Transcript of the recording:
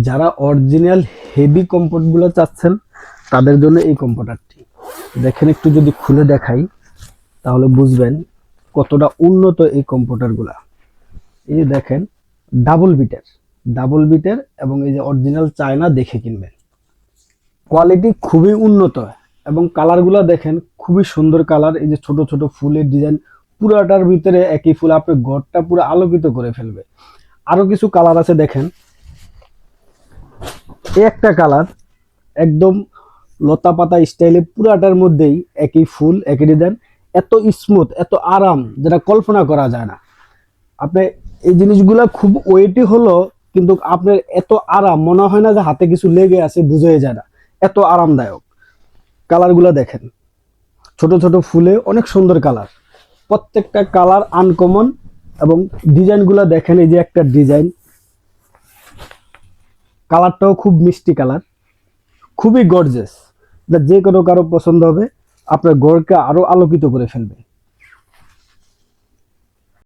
যারা original heavy কম্পোর্টগুলো চাচ্ছেন তাদের জন্য এই কম্পোর্টারটি দেখেন, একটু যদি খুলে দেখাই তাহলে বুঝবেন কতটা উন্নত এই কম্পোর্টারগুলা। এই যে দেখেন, ডাবল বিটের এবং এই যে অরিজিনাল চায়না দেখে কিনবেন। কোয়ালিটি খুবই উন্নত এবং কালারগুলো দেখেন খুবই সুন্দর কালার। এই যে ছোট ছোট ফুলের ডিজাইন, পুরাটার ভিতরে একই ফুল আপনার ঘরটা পুরো আলোকিত করে ফেলবে। আরো কিছু কালার আছে দেখেন, এই একটা কালার একদম লতা পাতা স্টাইলে, পুরাটার মধ্যেই একই ফুল একই ডিজাইন, এত স্মুথ এত আরাম যেটা কল্পনা করা যায় না। আপনি এই জিনিসগুলা খুব ওয়েটি হলো, কিন্তু আপনার এত আরাম মনে হয় না যে হাতে কিছু লেগে আছে, বুঝে যায় না, এত আরামদায়ক। কালারগুলো দেখেন, ছোট ছোট ফুলে অনেক সুন্দর কালার, প্রত্যেকটা কালার আনকমন। এবং ডিজাইনগুলো দেখেন, এই যে একটা ডিজাইন, কালারটাও খুব মিষ্টি কালার, খুবই গর্জিয়াস। যে কোনো কারো পছন্দ হবে, আপনার ঘরকে আরো আলোকিত করে ফেলবে।